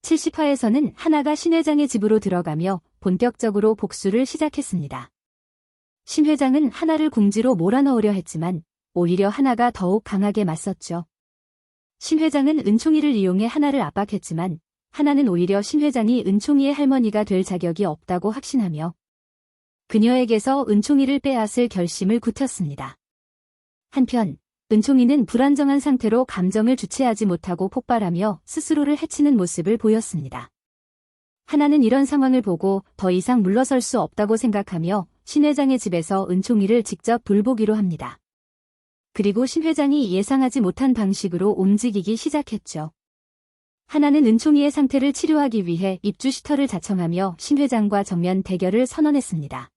70화에서는 하나가 신 회장의 집으로 들어가며 본격적으로 복수를 시작했습니다. 신 회장은 하나를 궁지로 몰아넣으려 했지만 오히려 하나가 더욱 강하게 맞섰죠. 신 회장은 은총이를 이용해 하나를 압박했지만 하나는 오히려 신 회장이 은총이의 할머니가 될 자격이 없다고 확신하며 그녀에게서 은총이를 빼앗을 결심을 굳혔습니다. 한편 은총이는 불안정한 상태로 감정을 주체하지 못하고 폭발하며 스스로를 해치는 모습을 보였습니다. 하나는 이런 상황을 보고 더 이상 물러설 수 없다고 생각하며 신 회장의 집에서 은총이를 직접 돌보기로 합니다. 그리고 신 회장이 예상하지 못한 방식으로 움직이기 시작했죠. 하나는 은총이의 상태를 치료하기 위해 입주시터를 자청하며 신 회장과 정면 대결을 선언했습니다.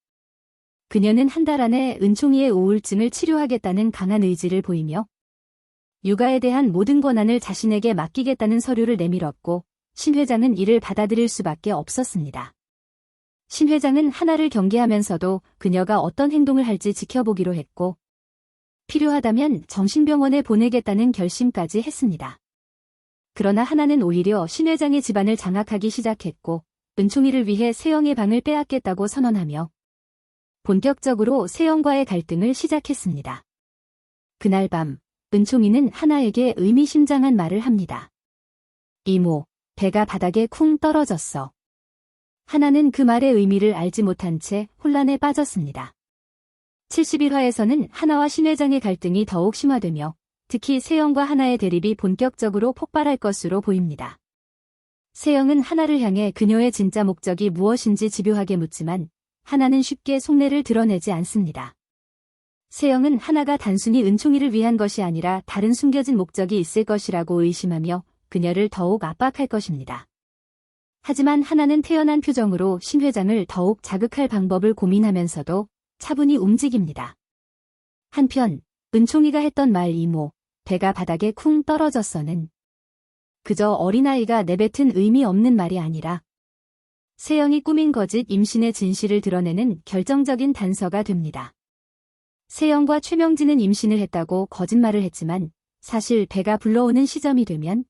그녀는 한 달 안에 은총이의 우울증을 치료하겠다는 강한 의지를 보이며 육아에 대한 모든 권한을 자신에게 맡기겠다는 서류를 내밀었고 신 회장은 이를 받아들일 수밖에 없었습니다. 신 회장은 하나를 경계하면서도 그녀가 어떤 행동을 할지 지켜보기로 했고 필요하다면 정신병원에 보내겠다는 결심까지 했습니다. 그러나 하나는 오히려 신 회장의 집안을 장악하기 시작했고 은총이를 위해 세영의 방을 빼앗겠다고 선언하며 본격적으로 세영과의 갈등을 시작했습니다. 그날 밤 은총이는 하나에게 의미심장한 말을 합니다. 이모, 배가 바닥에 쿵 떨어졌어. 하나는 그 말의 의미를 알지 못한 채 혼란에 빠졌습니다. 71화에서는 하나와 신 회장의 갈등이 더욱 심화되며 특히 세영과 하나의 대립이 본격적으로 폭발할 것으로 보입니다. 세영은 하나를 향해 그녀의 진짜 목적이 무엇인지 집요하게 묻지만 하나는 쉽게 속내를 드러내지 않습니다. 세영은 하나가 단순히 은총이를 위한 것이 아니라 다른 숨겨진 목적이 있을 것이라고 의심하며 그녀를 더욱 압박할 것입니다. 하지만 하나는 태연한 표정으로 신 회장을 더욱 자극할 방법을 고민하면서도 차분히 움직입니다. 한편 은총이가 했던 말 이모, 배가 바닥에 쿵 떨어졌어는 그저 어린아이가 내뱉은 의미 없는 말이 아니라 세영이 꾸민 거짓 임신의 진실을 드러내는 결정적인 단서가 됩니다. 세영과 최명진은 임신을 했다고 거짓말을 했지만 사실 배가 불러오는 시점이 되면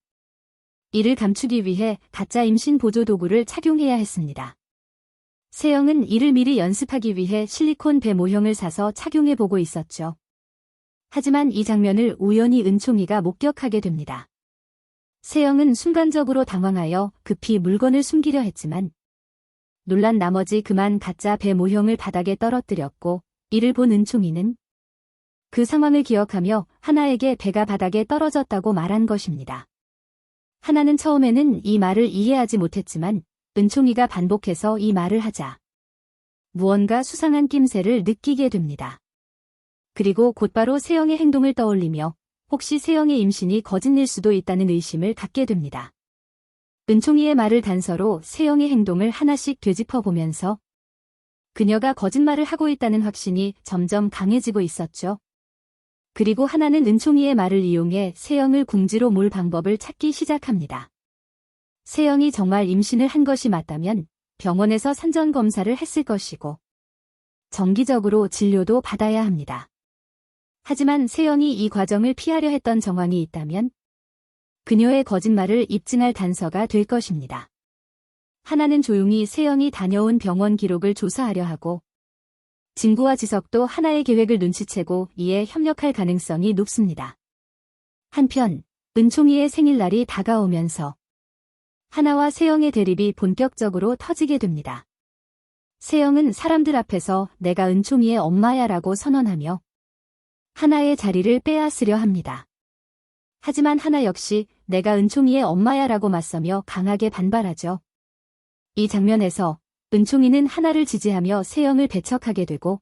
이를 감추기 위해 가짜 임신 보조 도구를 착용해야 했습니다. 세영은 이를 미리 연습하기 위해 실리콘 배 모형을 사서 착용해보고 있었죠. 하지만 이 장면을 우연히 은총이가 목격하게 됩니다. 세영은 순간적으로 당황하여 급히 물건을 숨기려 했지만 놀란 나머지 그만 가짜 배 모형을 바닥에 떨어뜨렸고 이를 본 은총이는 그 상황을 기억하며 하나에게 배가 바닥에 떨어졌다고 말한 것입니다. 하나는 처음에는 이 말을 이해하지 못했지만 은총이가 반복해서 이 말을 하자 무언가 수상한 낌새를 느끼게 됩니다. 그리고 곧바로 세영의 행동을 떠올리며 혹시 세영의 임신이 거짓일 수도 있다는 의심을 갖게 됩니다. 은총이의 말을 단서로 세영의 행동을 하나씩 되짚어보면서 그녀가 거짓말을 하고 있다는 확신이 점점 강해지고 있었죠. 그리고 하나는 은총이의 말을 이용해 세영을 궁지로 몰 방법을 찾기 시작합니다. 세영이 정말 임신을 한 것이 맞다면 병원에서 산전 검사를 했을 것이고 정기적으로 진료도 받아야 합니다. 하지만 세영이 이 과정을 피하려 했던 정황이 있다면 그녀의 거짓말을 입증할 단서가 될 것입니다. 하나는 조용히 세영이 다녀온 병원 기록을 조사하려 하고 진구와 지석도 하나의 계획을 눈치채고 이에 협력할 가능성이 높습니다. 한편 은총이의 생일날이 다가오면서 하나와 세영의 대립이 본격적으로 터지게 됩니다. 세영은 사람들 앞에서 내가 은총이의 엄마야 라고 선언하며 하나의 자리를 빼앗으려 합니다. 하지만 하나 역시 내가 은총이의 엄마야 라고 맞서며 강하게 반발하죠. 이 장면에서 은총이는 하나를 지지하며 세영을 배척하게 되고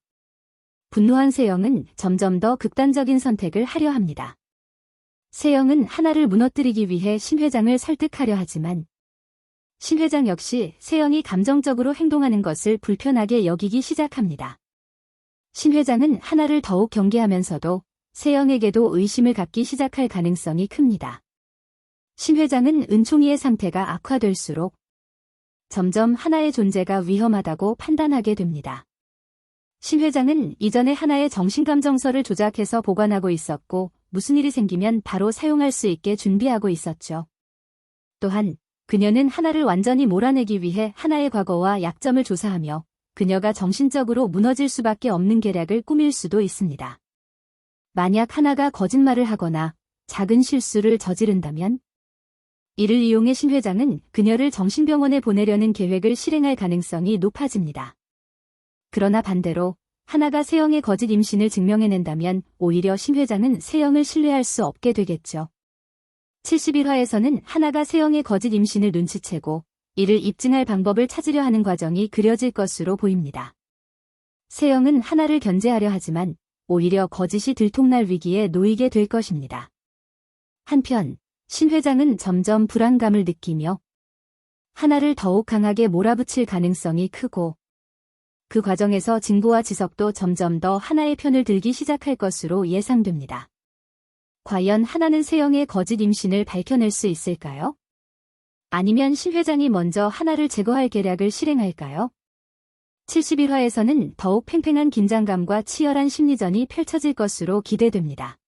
분노한 세영은 점점 더 극단적인 선택을 하려 합니다. 세영은 하나를 무너뜨리기 위해 신 회장을 설득하려 하지만 신 회장 역시 세영이 감정적으로 행동하는 것을 불편하게 여기기 시작합니다. 신 회장은 하나를 더욱 경계하면서도 세영에게도 의심을 갖기 시작할 가능성이 큽니다. 신 회장은 은총이의 상태가 악화될수록 점점 하나의 존재가 위험하다고 판단하게 됩니다. 신 회장은 이전에 하나의 정신감정서를 조작해서 보관하고 있었고 무슨 일이 생기면 바로 사용할 수 있게 준비하고 있었죠. 또한 그녀는 하나를 완전히 몰아내기 위해 하나의 과거와 약점을 조사하며 그녀가 정신적으로 무너질 수밖에 없는 계략을 꾸밀 수도 있습니다. 만약 하나가 거짓말을 하거나 작은 실수를 저지른다면 이를 이용해 신 회장은 그녀를 정신병원에 보내려는 계획을 실행할 가능성이 높아집니다. 그러나 반대로 하나가 세영의 거짓 임신을 증명해낸다면 오히려 신 회장은 세영을 신뢰할 수 없게 되겠죠. 71화에서는 하나가 세영의 거짓 임신을 눈치채고 이를 입증할 방법을 찾으려 하는 과정이 그려질 것으로 보입니다. 세영은 하나를 견제하려 하지만 오히려 거짓이 들통날 위기에 놓이게 될 것입니다. 한편 신 회장은 점점 불안감을 느끼며 하나를 더욱 강하게 몰아붙일 가능성이 크고 그 과정에서 진구와 지석도 점점 더 하나의 편을 들기 시작할 것으로 예상됩니다. 과연 하나는 세영의 거짓 임신을 밝혀낼 수 있을까요? 아니면 신 회장이 먼저 하나를 제거할 계략을 실행할까요? 71화에서는 더욱 팽팽한 긴장감과 치열한 심리전이 펼쳐질 것으로 기대됩니다.